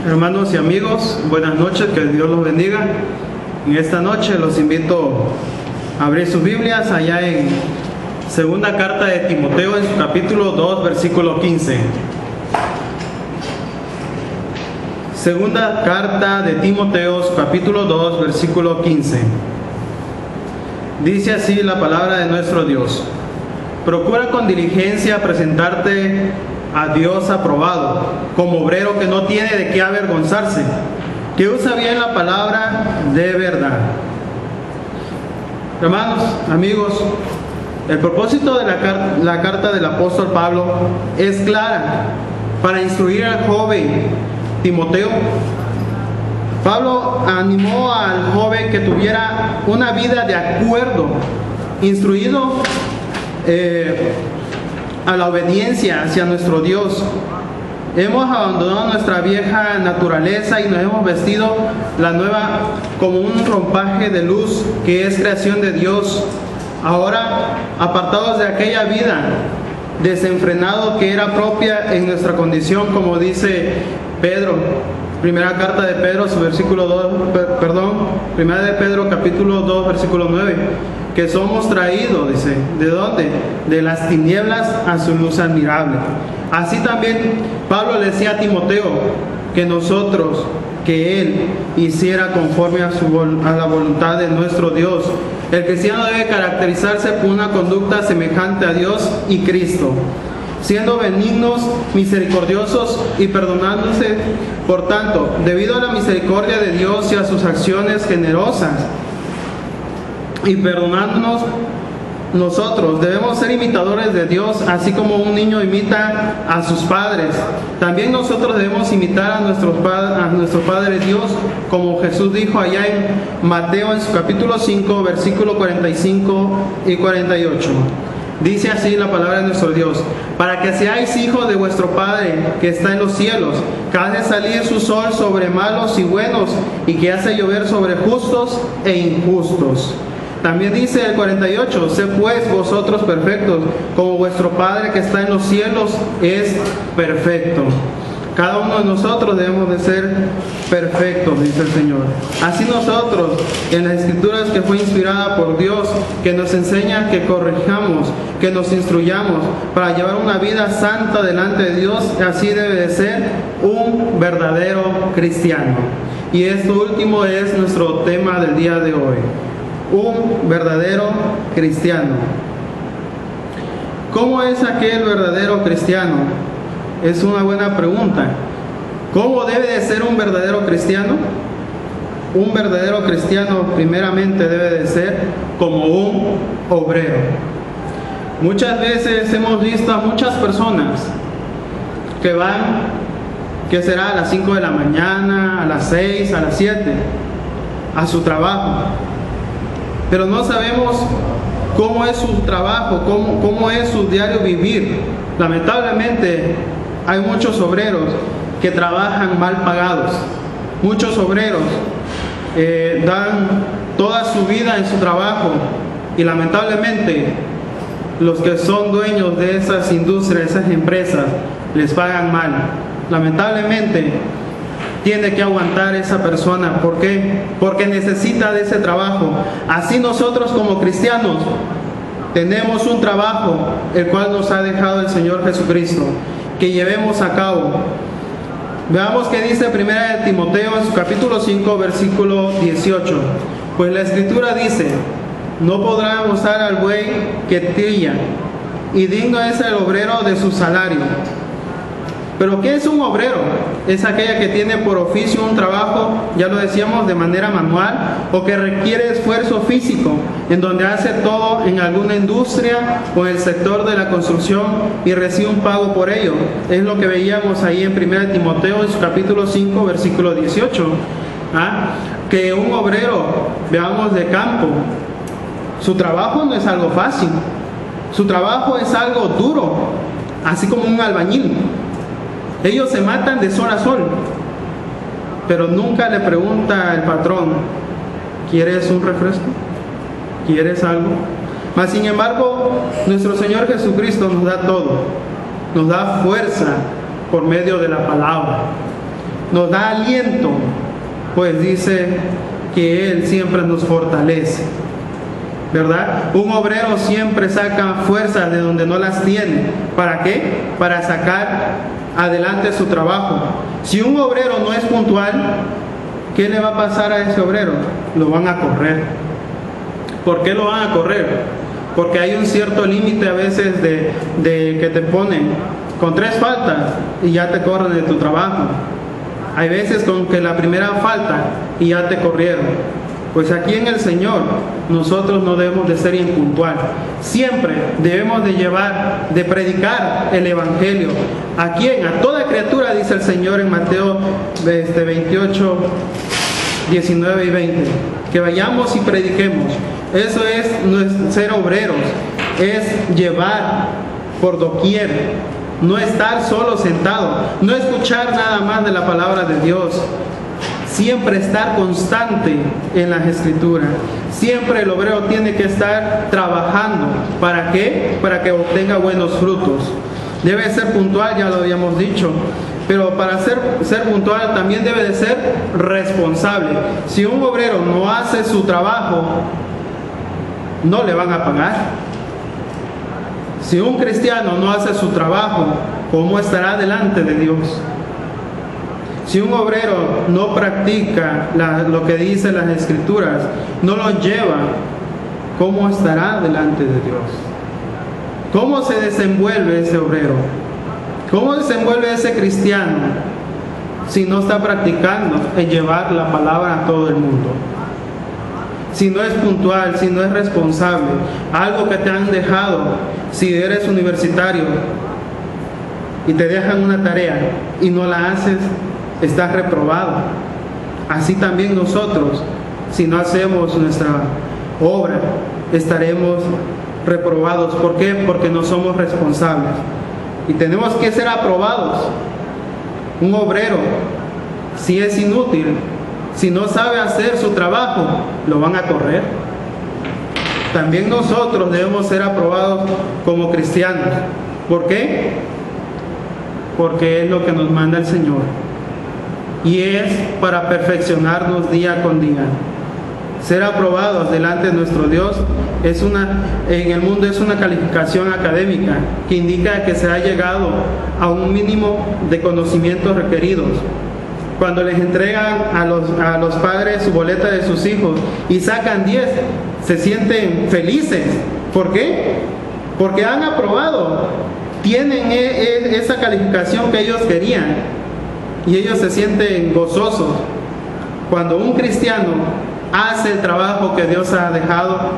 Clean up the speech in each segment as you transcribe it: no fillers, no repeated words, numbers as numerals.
Hermanos y amigos, buenas noches, que Dios los bendiga. En esta noche los invito a abrir sus Biblias allá en segunda carta de Timoteo, en su capítulo 2, versículo 15. Segunda carta de Timoteo, su capítulo 2, versículo 15. Dice así la palabra de nuestro Dios: procura con diligencia presentarte a Dios aprobado, como obrero que no tiene de qué avergonzarse, que usa bien la palabra de verdad. Hermanos, amigos, el propósito de la carta del apóstol Pablo es clara: para instruir al joven Timoteo. Pablo animó al joven que tuviera una vida de acuerdo, instruido a la obediencia hacia nuestro Dios. Hemos abandonado nuestra vieja naturaleza y nos hemos vestido la nueva como un ropaje de luz que es creación de Dios. Ahora, apartados de aquella vida desenfrenado que era propia en nuestra condición, como dice Pedro, primera carta de Pedro, su versículo 2, primera de Pedro capítulo 2, versículo 9, que somos traídos, dice, ¿de dónde? De las tinieblas a su luz admirable. Así también Pablo le decía a Timoteo que él hiciera conforme a la voluntad de nuestro Dios. El cristiano debe caracterizarse por una conducta semejante a Dios y Cristo, siendo benignos, misericordiosos y perdonándose. Por tanto, debido a la misericordia de Dios y a sus acciones generosas, y perdonándonos, nosotros debemos ser imitadores de Dios, así como un niño imita a sus padres. También nosotros debemos imitar a nuestro Padre Dios, como Jesús dijo allá en Mateo, en su capítulo 5, versículo 45 y 48. Dice así la palabra de nuestro Dios: para que seáis hijos de vuestro Padre que está en los cielos, que hace salir su sol sobre malos y buenos, y que hace llover sobre justos e injustos. También dice el 48: sed pues vosotros perfectos, como vuestro Padre que está en los cielos es perfecto. Cada uno de nosotros debemos de ser perfectos, dice el Señor. Así nosotros, en las Escrituras que fue inspirada por Dios, que nos enseña que corrijamos, que nos instruyamos para llevar una vida santa delante de Dios, así debe de ser un verdadero cristiano. Y esto último es nuestro tema del día de hoy: un verdadero cristiano. ¿Cómo es aquel verdadero cristiano? Es una buena pregunta. ¿Cómo debe de ser un verdadero cristiano? Un verdadero cristiano primeramente debe de ser como un obrero. Muchas veces hemos visto a muchas personas que van, que será a las 5 de la mañana, a las 6, a las 7, a su trabajo. Pero no sabemos cómo es su trabajo, cómo es su diario vivir. Lamentablemente hay muchos obreros que trabajan mal pagados. Muchos obreros dan toda su vida en su trabajo, y lamentablemente los que son dueños de esas industrias, esas empresas, les pagan mal. Lamentablemente tiene que aguantar esa persona. ¿Por qué? Porque necesita de ese trabajo. Así nosotros como cristianos tenemos un trabajo el cual nos ha dejado el Señor Jesucristo, que llevemos a cabo. Veamos qué dice primera de Timoteo en su capítulo 5, versículo 18. Pues la Escritura dice: no podrá gozar al buey que trilla, y digno es el obrero de su salario. Pero ¿qué es un obrero? Es aquella que tiene por oficio un trabajo, ya lo decíamos, de manera manual, o que requiere esfuerzo físico, en donde hace todo en alguna industria o en el sector de la construcción y recibe un pago por ello. Es lo que veíamos ahí en 1 Timoteo, en su capítulo 5, versículo 18. Que un obrero, veamos, de campo, su trabajo no es algo fácil, su trabajo es algo duro, así como un albañil. Ellos se matan de sol a sol, pero nunca le pregunta el patrón: ¿quieres un refresco? ¿Quieres algo? Mas sin embargo, nuestro Señor Jesucristo nos da todo. Nos da fuerza por medio de la palabra. nos da aliento, pues dice que Él siempre nos fortalece, ¿verdad? Un obrero siempre saca fuerzas de donde no las tiene. ¿Para qué? Para sacar adelante su trabajo. Si un obrero no es puntual, ¿qué le va a pasar a ese obrero? Lo van a correr. ¿Por qué lo van a correr? Porque hay un cierto límite a veces de que te ponen con 3 faltas y ya te corren de tu trabajo. Hay veces con que la primera falta y ya te corrieron. Pues aquí en el Señor nosotros no debemos de ser impuntual. Siempre debemos de predicar el Evangelio. ¿A quién? A toda criatura, dice el Señor en Mateo 28, 19 y 20. Que vayamos y prediquemos. Eso es ser obreros. Es llevar por doquier. No estar solo sentado. No escuchar nada más de la palabra de Dios. Siempre estar constante en las Escrituras. Siempre el obrero tiene que estar trabajando. ¿Para qué? Para que obtenga buenos frutos. Debe ser puntual, ya lo habíamos dicho. Pero para ser puntual también debe de ser responsable. Si un obrero no hace su trabajo, no le van a pagar. Si un cristiano no hace su trabajo, ¿cómo estará delante de Dios? Si un obrero no practica lo que dicen las Escrituras, no lo lleva, ¿cómo estará delante de Dios? ¿Cómo se desenvuelve ese obrero? ¿Cómo desenvuelve ese cristiano si no está practicando en llevar la palabra a todo el mundo? Si no es puntual, si no es responsable, algo que te han dejado, si eres universitario y te dejan una tarea y no la haces, estás reprobado. Así también nosotros, si no hacemos nuestra obra, estaremos reprobados. ¿Por qué? Porque no somos responsables. Y tenemos que ser aprobados. Un obrero, si es inútil, si no sabe hacer su trabajo, lo van a correr. También nosotros debemos ser aprobados como cristianos. ¿Por qué? Porque es lo que nos manda el Señor. Y es para perfeccionarnos día con día. Ser aprobados delante de nuestro Dios en el mundo es una calificación académica que indica que se ha llegado a un mínimo de conocimientos requeridos. Cuando les entregan a los padres su boleta de sus hijos y sacan 10, se sienten felices. ¿Por qué? Porque han aprobado, tienen esa calificación que ellos querían. Y ellos se sienten gozosos. Cuando un cristiano hace el trabajo que Dios ha dejado,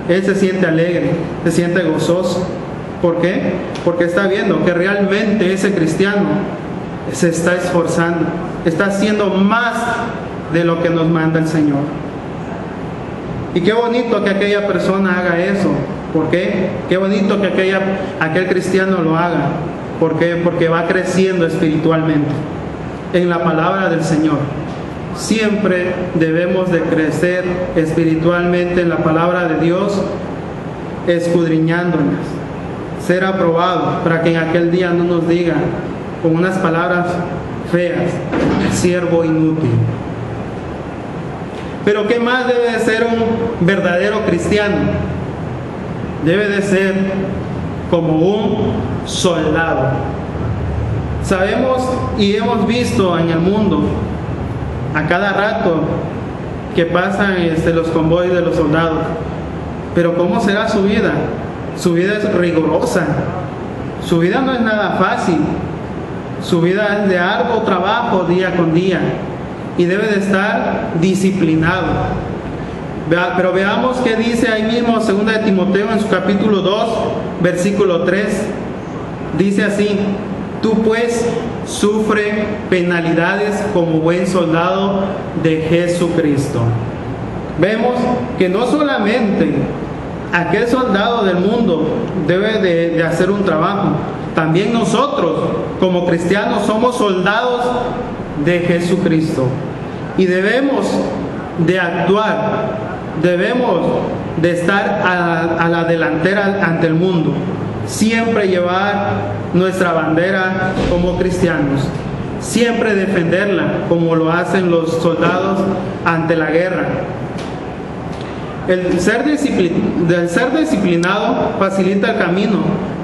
él se siente alegre, se siente gozoso. ¿Por qué? Porque está viendo que realmente ese cristiano se está esforzando, está haciendo más de lo que nos manda el Señor. Y qué bonito que aquella persona haga eso. ¿Por qué? Qué bonito que aquel cristiano lo haga. ¿Por qué? Porque va creciendo espiritualmente en la palabra del Señor. Siempre debemos de crecer espiritualmente en la palabra de Dios, escudriñándolas, ser aprobados para que en aquel día no nos digan con unas palabras feas, siervo inútil. Pero ¿qué más debe de ser un verdadero cristiano? Debe de ser como un soldado. Sabemos y hemos visto en el mundo a cada rato que pasan los convoyes de los soldados. Pero ¿cómo será su vida? Su vida es rigurosa. Su vida no es nada fácil. Su vida es de arduo trabajo día con día. Y debe de estar disciplinado. Pero veamos qué dice ahí mismo 2 de Timoteo en su capítulo 2, versículo 3. Dice así: tú pues sufre penalidades como buen soldado de Jesucristo. Vemos que no solamente aquel soldado del mundo debe de hacer un trabajo, también nosotros como cristianos somos soldados de Jesucristo. Y debemos de actuar, debemos de estar a la delantera ante el mundo. Siempre llevar nuestra bandera como cristianos. siempre defenderla, como lo hacen los soldados ante la guerra. El ser disciplinado facilita el camino,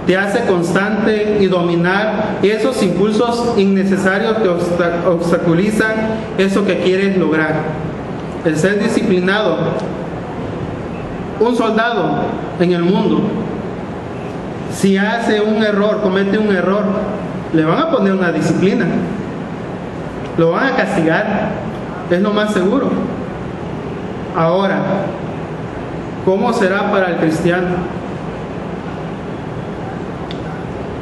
te hace constante y dominar esos impulsos innecesarios que obstaculizan eso que quieres lograr. El ser disciplinado, un soldado en el mundo, si hace un error, comete un error, le van a poner una disciplina, lo van a castigar, es lo más seguro. Ahora, ¿cómo será para el cristiano?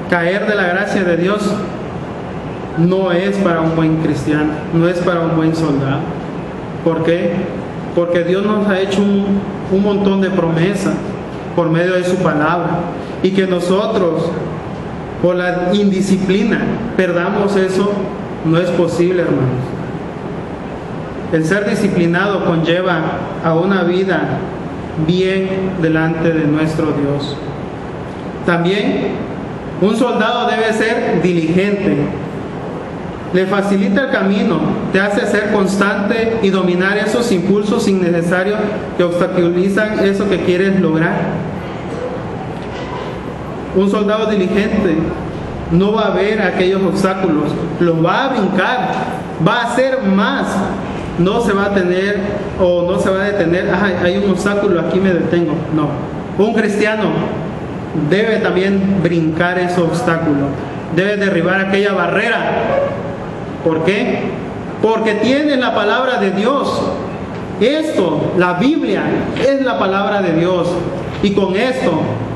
Caer de la gracia de Dios no es para un buen cristiano, no es para un buen soldado. ¿Por qué? Porque Dios nos ha hecho un montón de promesas por medio de su palabra, y que nosotros, por la indisciplina, perdamos eso, no es posible, hermanos. El ser disciplinado conlleva a una vida bien delante de nuestro Dios. También un soldado debe ser diligente, le facilita el camino, te hace ser constante y dominar esos impulsos innecesarios que obstaculizan eso que quieres lograr. Un soldado diligente no va a ver aquellos obstáculos, los va a brincar, va a hacer más, no se va a tener o no se va a detener. Hay un obstáculo, aquí me detengo. No, un cristiano debe también brincar ese obstáculo, debe derribar aquella barrera. ¿Por qué? Porque tiene la palabra de Dios. Esto, la Biblia, es la palabra de Dios, y con esto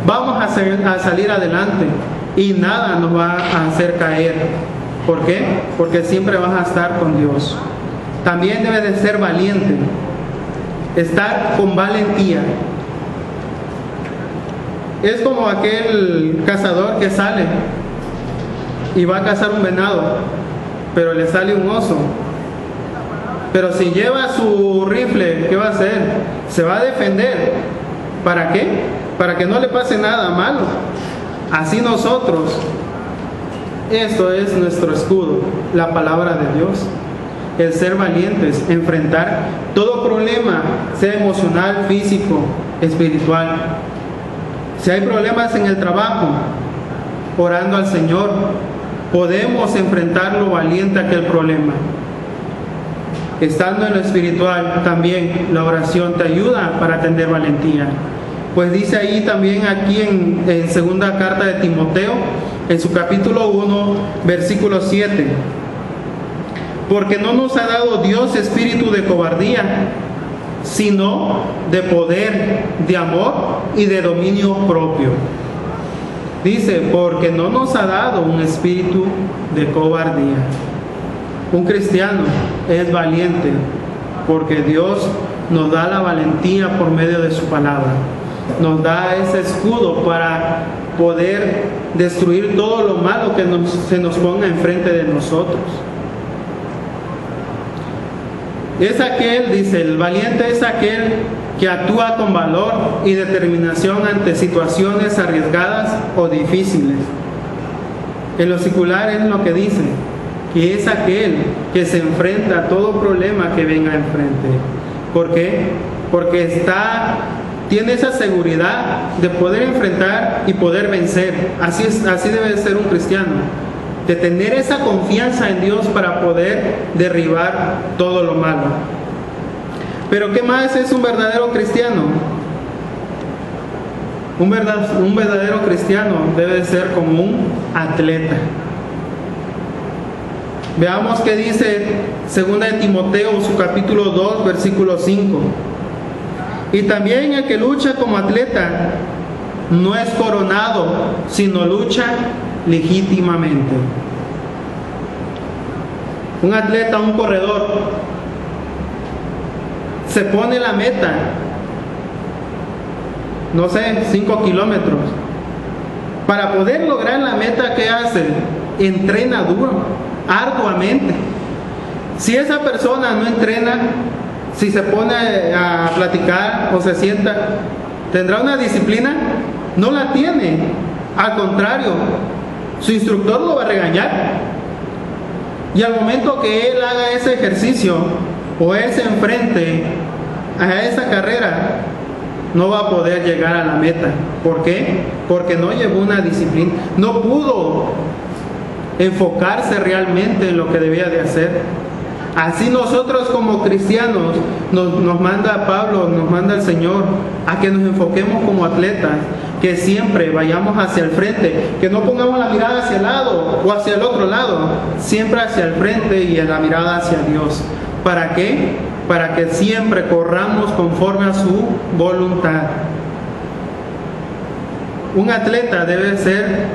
vamos a salir adelante y nada nos va a hacer caer. ¿Por qué? Porque siempre vas a estar con Dios. También debes de ser valiente, estar con valentía. Es como aquel cazador que sale y va a cazar un venado, pero le sale un oso. Pero si lleva su rifle, ¿qué va a hacer? Se va a defender. ¿Para qué? Para que no le pase nada malo. Así nosotros, esto es nuestro escudo, la palabra de Dios. El ser valientes, enfrentar todo problema, sea emocional, físico, espiritual. Si hay problemas en el trabajo, orando al Señor, podemos enfrentarlo valiente a aquel problema. Estando en lo espiritual, también la oración te ayuda para tener valentía. Pues dice ahí también, aquí en segunda carta de Timoteo, en su capítulo 1, versículo 7. Porque no nos ha dado Dios espíritu de cobardía, sino de poder, de amor y de dominio propio. Dice, porque no nos ha dado un espíritu de cobardía. Un cristiano es valiente porque Dios nos da la valentía por medio de su palabra. Nos da ese escudo para poder destruir todo lo malo que se nos ponga enfrente de nosotros. Es aquel, dice, el valiente es aquel que actúa con valor y determinación ante situaciones arriesgadas o difíciles. En lo secular es lo que dice, que es aquel que se enfrenta a todo problema que venga enfrente. ¿Por qué? Porque tiene esa seguridad de poder enfrentar y poder vencer. Así debe de ser un cristiano, de tener esa confianza en Dios para poder derribar todo lo malo. Pero ¿qué más es un verdadero cristiano? Un verdadero cristiano debe de ser como un atleta. Veamos qué dice 2 de Timoteo, su capítulo 2, versículo 5. Y también el que lucha como atleta no es coronado, sino lucha legítimamente. Un atleta, un corredor, se pone la meta, no sé, 5 kilómetros. Para poder lograr la meta, ¿qué hace? Entrena duro, arduamente. Si esa persona no entrena, si se pone a platicar o se sienta, ¿tendrá una disciplina? No la tiene. Al contrario, su instructor lo va a regañar. Y al momento que él haga ese ejercicio o él se enfrente a esa carrera, no va a poder llegar a la meta. ¿Por qué? Porque no llevó una disciplina, no pudo enfocarse realmente en lo que debía de hacer. Así nosotros como cristianos nos manda Pablo, nos manda el Señor a que nos enfoquemos como atletas, que siempre vayamos hacia el frente, que no pongamos la mirada hacia el lado o hacia el otro lado, siempre hacia el frente y la mirada hacia Dios. ¿Para qué? Para que siempre corramos conforme a su voluntad. Un atleta debe ser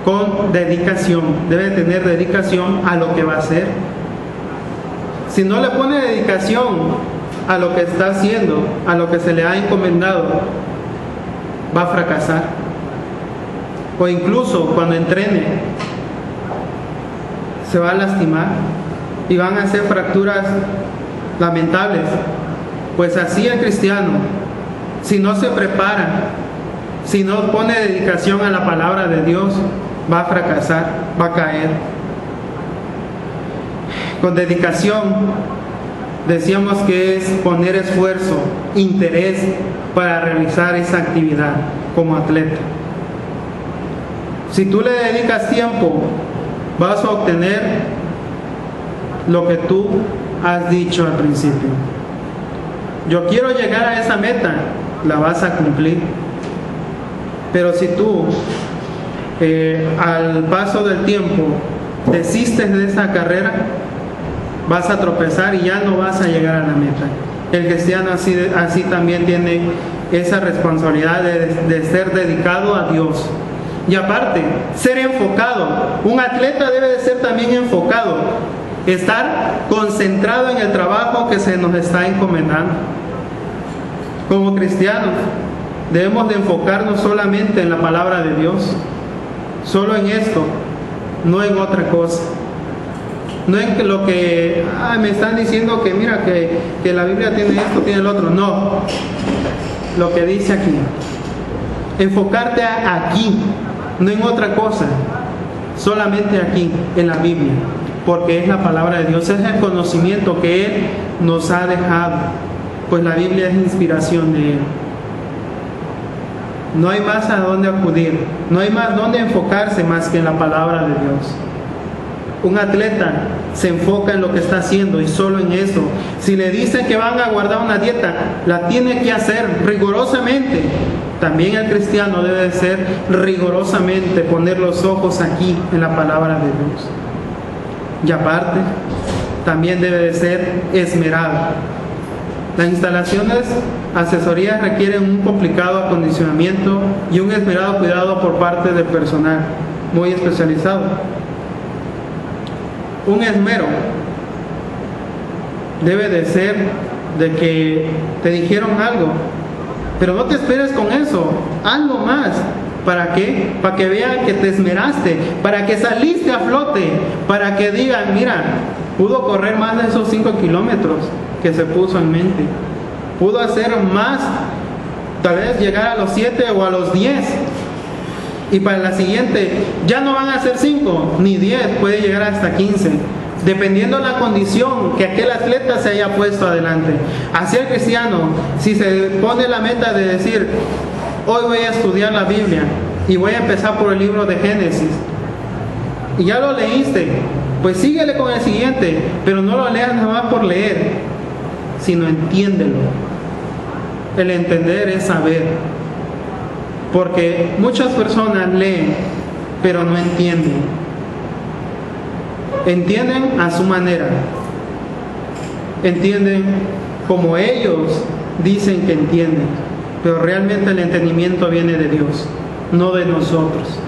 con dedicación, debe tener dedicación a lo que va a hacer. Si no le pone dedicación a lo que está haciendo, a lo que se le ha encomendado, va a fracasar. O incluso cuando entrene, se va a lastimar y van a hacer fracturas lamentables. Pues así el cristiano, si no se prepara, si no pone dedicación a la palabra de Dios, va a fracasar, va a caer. Con dedicación, decíamos que es poner esfuerzo, interés para realizar esa actividad como atleta. Si tú le dedicas tiempo, vas a obtener lo que tú has dicho al principio. Yo quiero llegar a esa meta, la vas a cumplir. Pero si tú, al paso del tiempo, desistes de esa carrera, vas a tropezar y ya no vas a llegar a la meta. El cristiano así también tiene esa responsabilidad de ser dedicado a Dios. Y aparte, ser enfocado. Un atleta debe de ser también enfocado. Estar concentrado en el trabajo que se nos está encomendando. Como cristianos, debemos de enfocarnos solamente en la palabra de Dios. Solo en esto, no en otra cosa. No en lo que me están diciendo que mira que la Biblia tiene esto, tiene el otro. No, lo que dice aquí. Enfocarte aquí, no en otra cosa, solamente aquí, en la Biblia, porque es la palabra de Dios, es el conocimiento que Él nos ha dejado, pues la Biblia es inspiración de Él. No hay más a dónde acudir, no hay más dónde enfocarse más que en la palabra de Dios. Un atleta se enfoca en lo que está haciendo y solo en eso. Si le dicen que van a guardar una dieta, la tiene que hacer rigurosamente. También el cristiano debe de ser rigurosamente, poner los ojos aquí en la palabra de Dios. Y aparte, también debe de ser esmerado. Las instalaciones, asesorías requieren un complicado acondicionamiento y un esmerado cuidado por parte del personal muy especializado. Un esmero debe de ser de que te dijeron algo, pero no te esperes con eso, algo más. ¿Para qué? Para que vean que te esmeraste, para que saliste a flote, para que digan, mira, pudo correr más de esos 5 kilómetros que se puso en mente, pudo hacer más, tal vez llegar a los 7 o a los 10. Y para la siguiente, ya no van a ser 5 ni 10, puede llegar hasta 15, dependiendo de la condición que aquel atleta se haya puesto adelante. Así el cristiano, si se pone la meta de decir, hoy voy a estudiar la Biblia y voy a empezar por el libro de Génesis, y ya lo leíste, pues síguele con el siguiente, pero no lo leas nada más por leer, sino entiéndelo. El entender es saber. Porque muchas personas leen, pero no entienden. Entienden a su manera. Entienden como ellos dicen que entienden. Pero realmente el entendimiento viene de Dios, no de nosotros.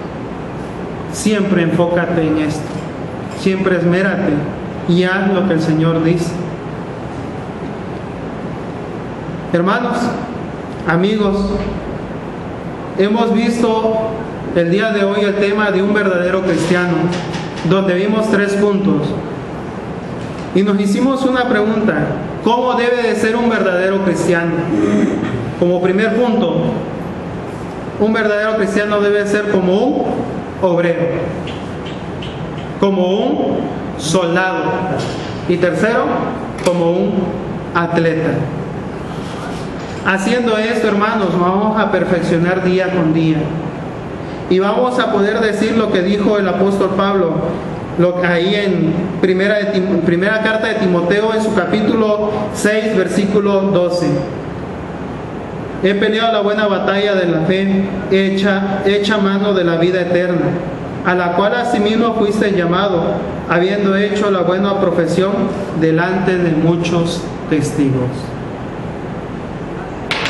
Siempre enfócate en esto. Siempre esmérate y haz lo que el Señor dice. Hermanos, amigos, hemos visto el día de hoy el tema de un verdadero cristiano, donde vimos 3 puntos. Y nos hicimos una pregunta: ¿cómo debe de ser un verdadero cristiano? Como primer punto, un verdadero cristiano debe ser como un obrero. Como un soldado. Y tercero, como un atleta. Haciendo esto, hermanos, vamos a perfeccionar día con día. Y vamos a poder decir lo que dijo el apóstol Pablo, ahí en primera carta de Timoteo, en su capítulo 6, versículo 12. He peleado la buena batalla de la fe, hecha mano de la vida eterna, a la cual asimismo fuiste llamado, habiendo hecho la buena profesión delante de muchos testigos.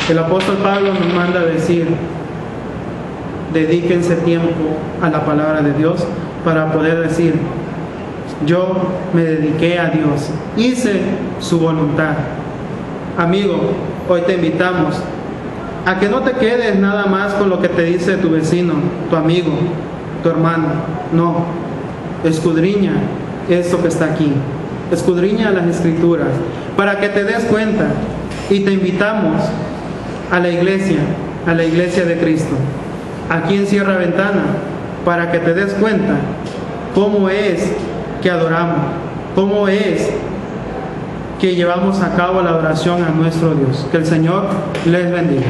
El apóstol Pablo nos manda a decir: dedíquense tiempo a la palabra de Dios para poder decir: yo me dediqué a Dios, hice su voluntad. Amigo, hoy te invitamos a que no te quedes nada más con lo que te dice tu vecino, tu amigo, tu hermano. No, escudriña esto que está aquí, escudriña las Escrituras para que te des cuenta. Y te invitamos a la iglesia de Cristo, aquí en Sierra Ventana, para que te des cuenta cómo es que adoramos, cómo es que llevamos a cabo la adoración a nuestro Dios. Que el Señor les bendiga.